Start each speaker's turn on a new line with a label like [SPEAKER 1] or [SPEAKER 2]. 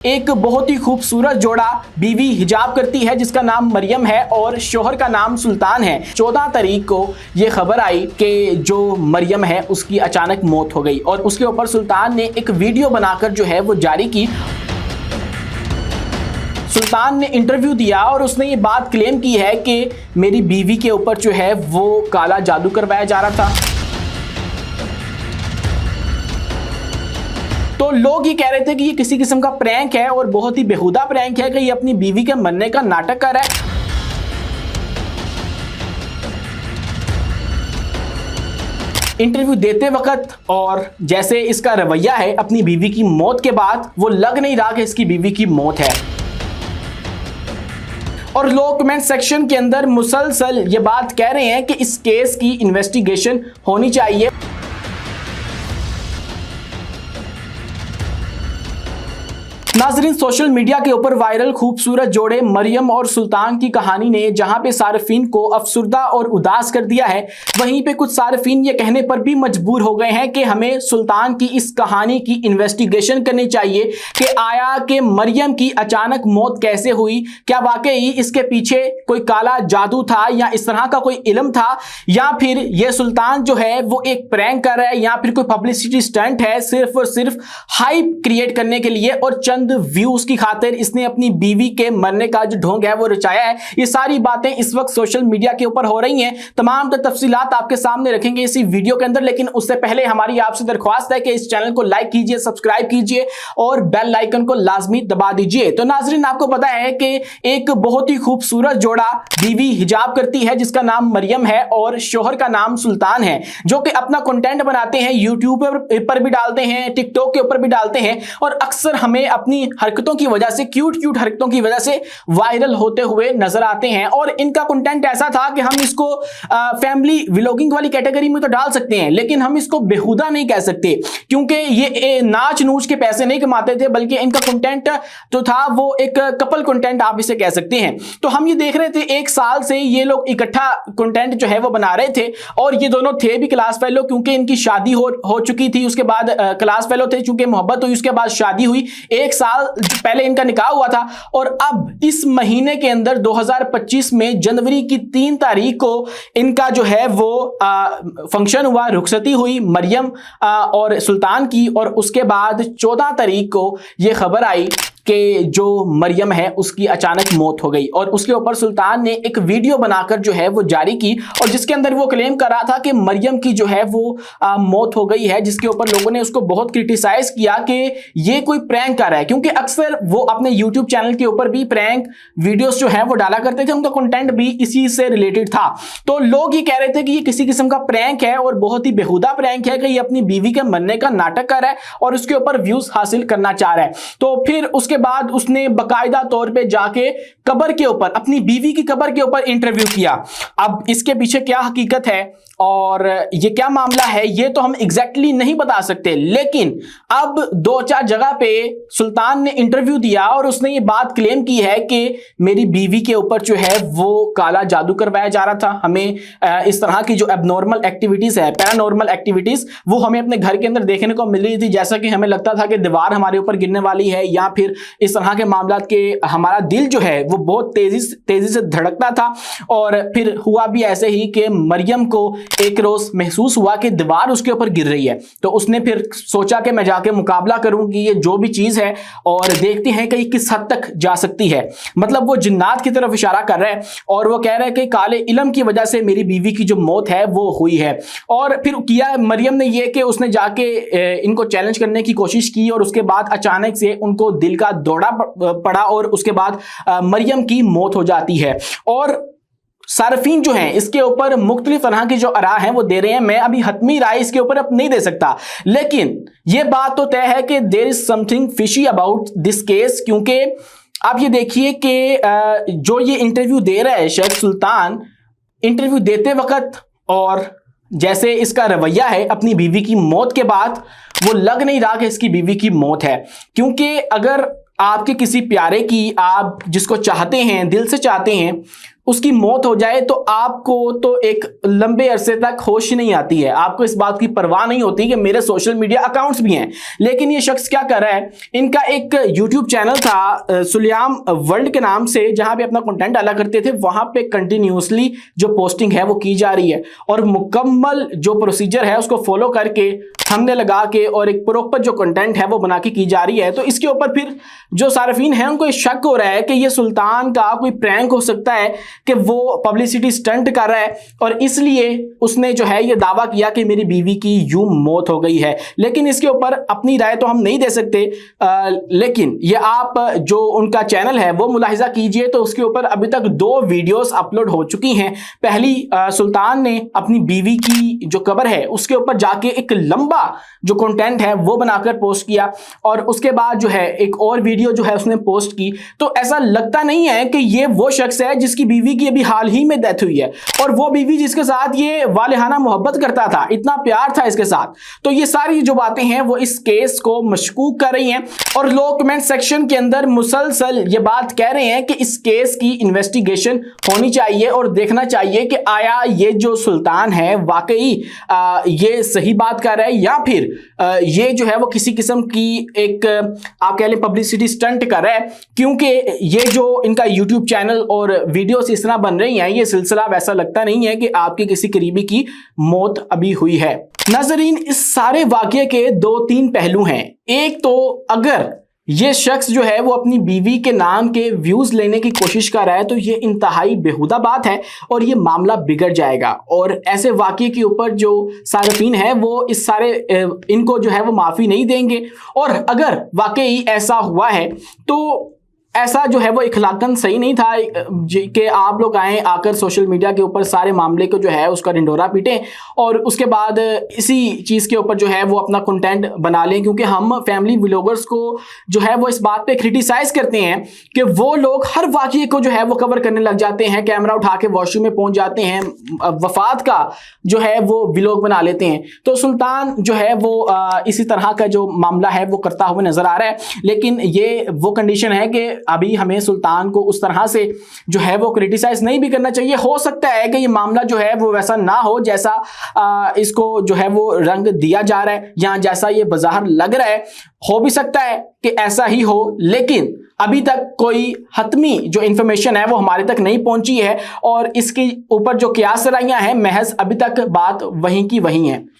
[SPEAKER 1] एक बहुत ही खूबसूरत जोड़ा बीवी हिजाब करती है जिसका नाम मरियम है और शोहर का नाम सुल्तान है। 14 तारीख को ये खबर आई कि जो मरियम है उसकी अचानक मौत हो गई और उसके ऊपर सुल्तान ने एक वीडियो बनाकर जो है वो जारी की। सुल्तान ने इंटरव्यू दिया और उसने ये बात क्लेम की है कि मेरी बीवी के ऊपर जो है वो काला जादू करवाया जा रहा था। तो लोग ये कह रहे थे कि ये किसी किस्म का प्रैंक है और बहुत ही बेहुदा प्रैंक है कि ये अपनी बीवी के मरने का नाटक कर रहा है। इंटरव्यू देते वक्त और जैसे इसका रवैया है अपनी बीवी की मौत के बाद, वो लग नहीं रहा कि इसकी बीवी की मौत है। और लोग कमेंट सेक्शन के अंदर मुसलसल ये बात कह रहे हैं कि इस केस की इन्वेस्टिगेशन होनी चाहिए। नाजरीन, सोशल मीडिया के ऊपर वायरल खूबसूरत जोड़े मरियम और सुल्तान की कहानी ने जहां पे सार्फिन को अफसुर्दा और उदास कर दिया है, वहीं पे कुछ सार्फिन ये कहने पर भी मजबूर हो गए हैं कि हमें सुल्तान की इस कहानी की इन्वेस्टिगेशन करनी चाहिए कि आया कि मरियम की अचानक मौत कैसे हुई, क्या वाकई इसके पीछे कोई काला जादू था या इस तरह का कोई इल्म था, या फिर ये सुल्तान जो है वो एक प्रैंक कर रहा है, या फिर कोई पब्लिसिटी स्टंट है सिर्फ और सिर्फ हाइप क्रिएट करने के लिए और चंद व्यूज की खातिर इसने अपनी बीवी के मरने का जो ढोंग है वो रचाया है। ये सारी बातें इस वक्त सोशल मीडिया के ऊपर हो रही हैं। तमाम तफसीलात आपके सामने रखेंगे इसी वीडियो के अंदर, लेकिन उससे पहले हमारी आपसे दरख्वास्त है कि इस चैनल को लाइक कीजिए, सब्सक्राइब कीजिए और बेल आइकन को लाजमी दबा दीजिए। तो नाजरीन, आपको पता है कि एक बहुत ही खूबसूरत जोड़ा बीवी हिजाब करती है जिसका नाम मरियम है और शोहर का नाम सुल्तान है, जो कि अपना कंटेंट बनाते हैं, यूट्यूब पर भी डालते हैं, टिकटॉक के ऊपर भी डालते हैं और अक्सर हमें अपनी हरकतों की वजह से, क्यूट हरकतों की वजह से वायरल होते हुए नजर आते हैं। और इनका कंटेंट ऐसा था कि हम इसको फैमिली व्लॉगिंग वाली कैटेगरी में तो डाल सकते हैं, लेकिन हम इसको बेहुदा नहीं कह सकते क्योंकि ये नाच नूच के पैसे नहीं कमाते थे, बल्कि इनका कंटेंट जो था वो एक कपल कंटेंट आप इसे कह सकते हैं। तो हम ये देख रहे थे 1 साल से ये लोग इकट्ठा कंटेंट जो है वो बना रहे थे और ये दोनों थे भी क्लास फेलो क्योंकि इनकी शादी हो चुकी थी, उसके बाद क्लास फेलो थे चूंकि मोहब्बत हुई, उसके बाद शादी हुई, 1 साल पहले इनका निकाह हुआ था। और अब इस महीने के अंदर 2025 में जनवरी की 3 तारीख को इनका जो है वो फंक्शन हुआ, रुखसती हुई मरियम और सुल्तान की, और उसके बाद 14 तारीख को यह खबर आई कि जो मरियम है उसकी अचानक मौत हो गई और उसके ऊपर सुल्तान ने एक वीडियो बनाकर जो है वो जारी की और जिसके अंदर वो क्लेम कर रहा था कि मरियम की जो है वो मौत हो गई है, जिसके ऊपर लोगों ने उसको बहुत क्रिटिसाइज किया कि ये कोई प्रैंक कर रहा है, क्योंकि अक्सर वो अपने यूट्यूब चैनल के ऊपर भी प्रैंक वीडियोस जो है वो डाला करते थे, उनका कंटेंट भी इसी से रिलेटेड था। तो लोग ये कह रहे थे कि ये किसी किस्म का प्रैंक है और बहुत ही बेहुदा प्रैंक है कि ये अपनी बीवी के मरने का नाटक कर रहा है और उसके ऊपर व्यूज हासिल करना चाह रहा है। तो फिर उसके बाद उसने बाकायदा तौर पे जाके कब्र के ऊपर, अपनी बीवी की कब्र के ऊपर इंटरव्यू किया। अब इसके पीछे क्या हकीकत है और ये क्या मामला है ये तो हम एग्जैक्टली नहीं बता सकते, लेकिन अब 2-4 जगह पे सुल्तान ने इंटरव्यू दिया और उसने ये बात क्लेम की है कि मेरी बीवी के ऊपर जो है वो काला जादू करवाया जा रहा था, हमें इस तरह की जो एबनॉर्मल एक्टिविटीज है, पैरानॉर्मल एक्टिविटीज, वो हमें अपने घर के अंदर देखने को मिल रही थी, जैसा कि हमें लगता था कि दीवार हमारे ऊपर गिरने वाली है या फिर इस तरह के मामला के हमारा दिल जो है वो बहुत तेजी से धड़कता था। और फिर हुआ भी ऐसे ही कि मरियम को एक रोज महसूस हुआ कि दीवार उसके ऊपर गिर रही है, तो उसने फिर सोचा कि मैं जाके मुकाबला करूंगी ये जो भी चीज है और देखते हैं कि किस हद तक जा सकती है। मतलब वो जिन्नात की तरफ इशारा कर रहा है और वो कह रहा है कि काले इल्म की वजह से मेरी बीवी की जो मौत है वो हुई है। और फिर किया मरियम ने ये कि उसने जाके इनको चैलेंज करने की कोशिश की और उसके बाद अचानक से उनको दिल का दौरा पड़ा और उसके बाद मरियम की मौत हो जाती है। और सार्फिन जो हैं इसके ऊपर मुख्तलिफ तरह की जो आरा हैं वो दे रहे हैं। मैं अभी हतमी राय इसके ऊपर अब नहीं दे सकता, लेकिन ये बात तो तय है कि there is something fishy about this case, क्योंकि आप ये देखिए कि जो ये इंटरव्यू दे रहा है शख्स सुल्तान, इंटरव्यू देते वक्त और जैसे इसका रवैया है अपनी बीवी की मौत के बाद, वो लग नहीं रहा कि इसकी बीवी की मौत है। क्योंकि अगर आपके किसी प्यारे की, आप जिसको चाहते हैं, दिल से चाहते हैं, उसकी मौत हो जाए तो आपको तो एक लंबे अरसे तक होश नहीं आती है, आपको इस बात की परवाह नहीं होती कि मेरे सोशल मीडिया अकाउंट्स भी हैं। लेकिन ये शख्स क्या कर रहा है, इनका एक यूट्यूब चैनल था सुलियाम वर्ल्ड के नाम से, जहां पे अपना कंटेंट डाला करते थे, वहां पे कंटिन्यूसली जो पोस्टिंग है वो की जा रही है और मुकम्मल जो प्रोसीजर है उसको फॉलो करके हमने लगा के और एक प्रॉपर जो कंटेंट है वो बना के की जा रही है। तो इसके ऊपर फिर जो सार्फिन है उनको शक हो रहा है कि ये सुल्तान का कोई प्रैंक हो सकता है कि वो पब्लिसिटी स्टंट कर रहा है और इसलिए उसने जो है ये दावा किया कि मेरी बीवी की यूं मौत हो गई है। लेकिन इसके ऊपर अपनी राय तो हम नहीं दे सकते, लेकिन ये आप जो उनका चैनल है वो मुलाहिजा कीजिए तो उसके ऊपर अभी तक 2 वीडियोस अपलोड हो चुकी हैं। पहली सुल्तान ने अपनी बीवी की जो कब्र है उसके ऊपर जाके एक लंबा जो कंटेंट है वो बनाकर पोस्ट किया और उसके बाद जो है एक और वीडियो जो है उसने पोस्ट की। तो ऐसा लगता नहीं है कि ये वो शख्स है जिसकी बीवी की अभी हाल ही में डेथ हुई है और वो बीवी जिसके साथ ये वालिहाना मोहब्बत करता था, इतना प्यार था इसके साथ। तो ये सारी जो बातें हैं वो इस केस को मशकूक कर रही हैं और लोग कमेंट सेक्शन के अंदर मुसलसल ये बात कह रहे हैं कि इस केस की इन्वेस्टिगेशन होनी चाहिए और देखना चाहिए कि आया ये जो सुल्तान है वाकई ये सही बात कर रहा है या फिर ये जो है वो किसी किस्म की एक आप कह लें पब्लिसिटी स्टंट कर रहा है। क्योंकि ये जो इनका यूट्यूब चैनल और वीडियोस इस तरह बन रही हैं, ये सिलसिला वैसा लगता नहीं है कि आपके किसी करीबी की मौत अभी हुई है। नाज़रीन, इस सारे वाकये के 2-3 पहलू हैं। एक तो अगर ये शख्स जो है वो अपनी बीवी के नाम के व्यूज लेने की कोशिश कर रहा है तो ये इंतहाई बेहुदा बात है और ये मामला बिगड़ जाएगा और ऐसे वाकये के ऊपर जो सार्फिन है वो इस सारे इनको जो है वो माफ़ी नहीं देंगे। और अगर वाकई ऐसा हुआ है तो ऐसा जो है वो इखलाकन सही नहीं था कि आप लोग आकर सोशल मीडिया के ऊपर सारे मामले को जो है उसका ढिंढोरा पीटें और उसके बाद इसी चीज़ के ऊपर जो है वो अपना कंटेंट बना लें। क्योंकि हम फैमिली व्लॉगर्स को जो है वो इस बात पे क्रिटिसाइज़ करते हैं कि वो लोग हर वाक़ये को जो है वो कवर करने लग जाते हैं, कैमरा उठा के वॉशरूम में पहुँच जाते हैं, वफ़ात का जो है वो व्लॉग बना लेते हैं। तो सुल्तान जो है वो इसी तरह का जो मामला है वो करता हुआ नज़र आ रहा है। लेकिन ये वो कंडीशन है कि अभी हमें सुल्तान को उस तरह से जो है वो क्रिटिसाइज नहीं भी करना चाहिए। हो सकता है कि ये मामला जो है वो वैसा ना हो जैसा इसको जो है वो रंग दिया जा रहा है या जैसा ये बाज़ाहिर लग रहा है। हो भी सकता है कि ऐसा ही हो, लेकिन अभी तक कोई हतमी जो इंफॉर्मेशन है वो हमारे तक नहीं पहुंची है और इसके ऊपर जो कियास राइयां हैं महज अभी तक बात वहीं की वहीं है।